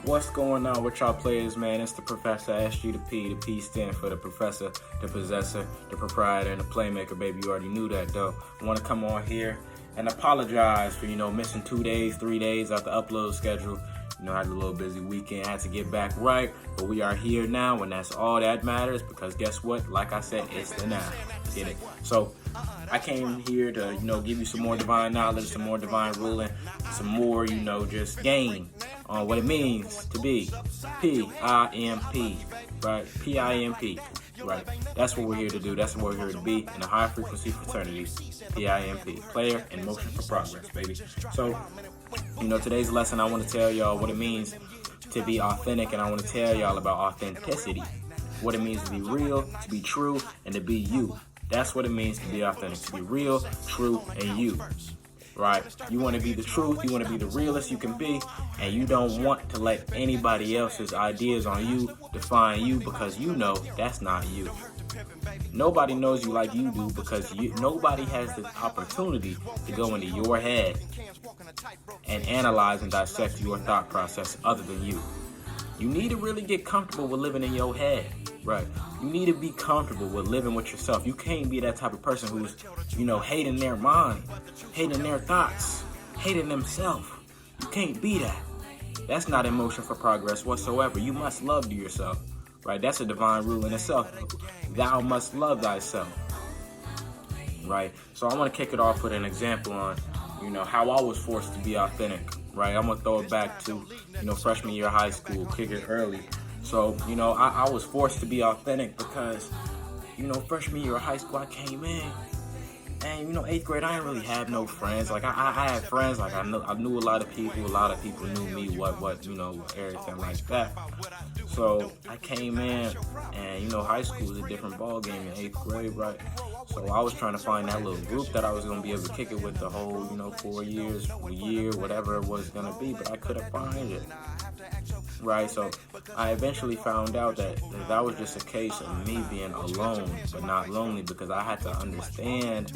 What's going on with y'all players, man? It's the Professor, SG the P. The P stand for the Professor, the Possessor, the Proprietor, and the Playmaker, baby. You already knew that, though. I want to come on here and apologize for, missing 2 days, 3 days out the upload schedule. I had a little busy weekend, had to get back right, but we are here now, and that's all that matters, because guess what? Like I said, it's the now. Get it? So I came here to, give you some more divine knowledge, some more divine ruling, some more, just gain on what it means to be P.I.M.P, right? P.I.M.P, right? That's what we're here to do. That's what we're here to be in a high frequency fraternity. P.I.M.P, player in motion for progress, baby. So, today's lesson, I want to tell y'all what it means to be authentic, and I want to tell y'all about authenticity. What it means to be real, to be true, and to be you. That's what it means to be authentic, to be real, true, and you. Right? You want to be the truth, you want to be the realest you can be, and you don't want to let anybody else's ideas on you define you, because that's not you. Nobody knows you like you do, because nobody has the opportunity to go into your head and analyze and dissect your thought process other than you. You need to really get comfortable with living in your head, right? You need to be comfortable with living with yourself. You can't be that type of person who's, hating their mind, hating their thoughts, hating themselves. You can't be that. That's not emotion for progress whatsoever. You must love yourself, right? That's a divine rule in itself. Thou must love thyself, right? So I want to kick it off with an example on, how I was forced to be authentic, right? I'm going to throw it back to, freshman year of high school, kick it early. So, I was forced to be authentic because, freshman year of high school, I came in, and, 8th grade, I didn't really have no friends. Like, I had friends, like, I knew a lot of people knew me, what, everything like that. So, I came in, and, high school is a different ball game in 8th grade, right? So, I was trying to find that little group that I was going to be able to kick it with the whole, 4 years, a year, whatever it was going to be, but I couldn't find it. Right, so I eventually found out that was just a case of me being alone, but not lonely, because I had to understand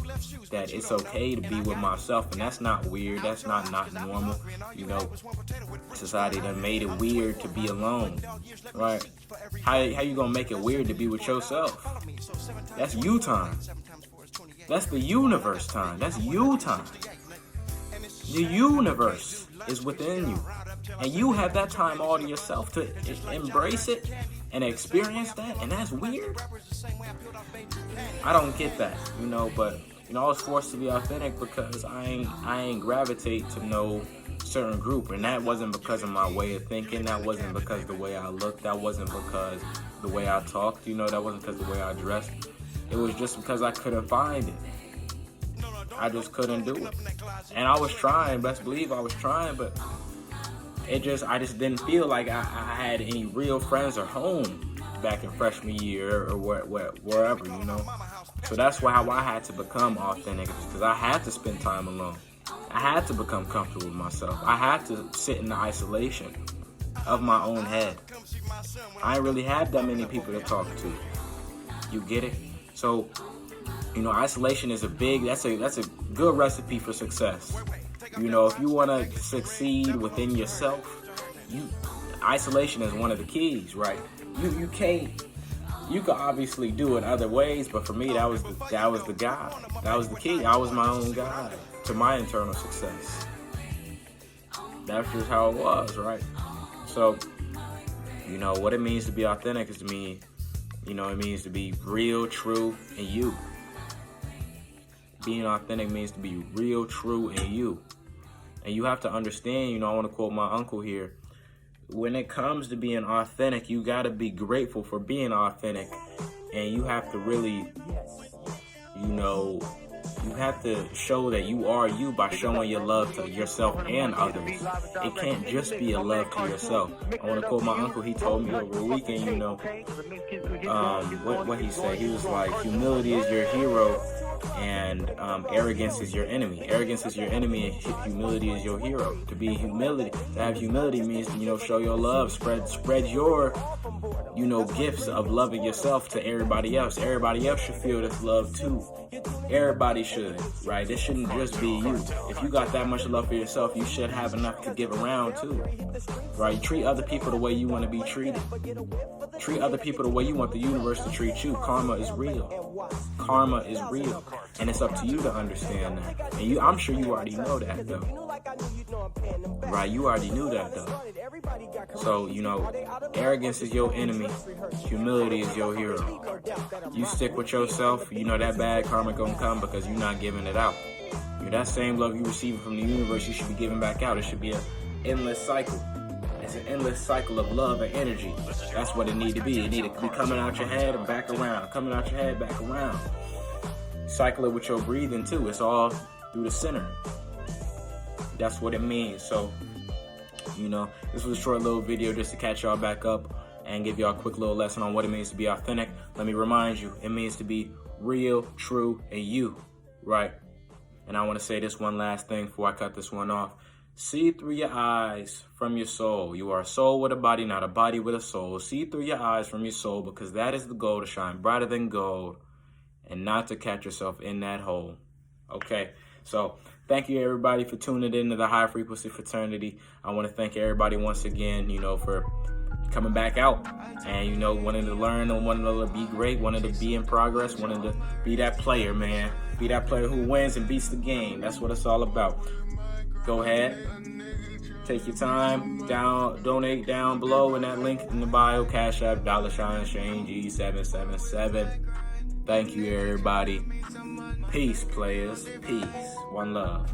that it's okay to be with myself, and that's not weird, that's not normal. Society done made it weird to be alone, right? How you gonna make it weird to be with yourself? That's you time. That's the universe time. That's you time. The universe is within you. And you have that time all to yourself to embrace it and experience that, and that's weird. I don't get that, but I was forced to be authentic because I ain't gravitate to no certain group, and that wasn't because of my way of thinking, that wasn't because of the way I looked, that wasn't because the way I talked, that wasn't because of the way I dressed. It was just because I couldn't find it. I just couldn't do it. And I was trying, best believe I was trying, but I just didn't feel like I had any real friends or home back in freshman year or wherever, So that's how I had to become authentic, because I had to spend time alone. I had to become comfortable with myself. I had to sit in the isolation of my own head. I ain't really had that many people to talk to. You get it? So, isolation is that's a good recipe for success. If you want to succeed within yourself, isolation is one of the keys, right? You could obviously do it other ways, but for me, that was the guide. That was the key. I was my own guide to my internal success. That's just how it was, right? So, what it means to be authentic is to me, it means to be real, true, and you. Being authentic means to be real, true, and you. And you have to understand, I want to quote my uncle here. When it comes to being authentic, you got to be grateful for being authentic. And you have to really, you have to show that you are you by showing your love to yourself and others. It can't just be a love to yourself. I want to quote my uncle. He told me over the weekend, what he said. He was like, humility is your hero, and arrogance is your enemy. Arrogance is your enemy, and humility is your hero. To have humility means to, show your love, spread your, gifts of loving yourself to everybody else. Everybody else should feel this love too. Everybody should, right? This shouldn't just be you. If you got that much love for yourself, you should have enough to give around too, right? Treat other people the way you want to be treated. Treat other people the way you want the universe to treat you. Karma is real. Karma is real. And it's up to you to understand that. And I'm sure you already know that though. Right? You already knew that though. So, arrogance is your enemy. Humility is your hero. You stick with yourself, that bad karma gonna come because you're not giving it out. That same love you receive from the universe, you should be giving back out. It should be an endless cycle. It's an endless cycle of love and energy. That's what it need to be. It need to be coming out your head and back around. Coming out your head, back around. Cycle it with your breathing too. It's all through the center. That's what it means. So, this was a short little video just to catch y'all back up and give y'all a quick little lesson on what it means to be authentic. Let me remind you, it means to be real, true, and you, right? And I want to say this one last thing before I cut this one off. See through your eyes from your soul. You are a soul with a body, not a body with a soul. See through your eyes from your soul, because that is the goal, to shine brighter than gold and not to catch yourself in that hole. Okay, so thank you everybody for tuning in to the High Frequency Fraternity. I want to thank everybody once again, for coming back out and, wanting to learn and wanting to be great, wanting to be in progress, wanting to be that player, man. Be that player who wins and beats the game. That's what it's all about. Go ahead, take your time, donate down below in that link in the bio, Cash App, $Shane G777. Thank you, everybody. Peace, players. Peace. One love.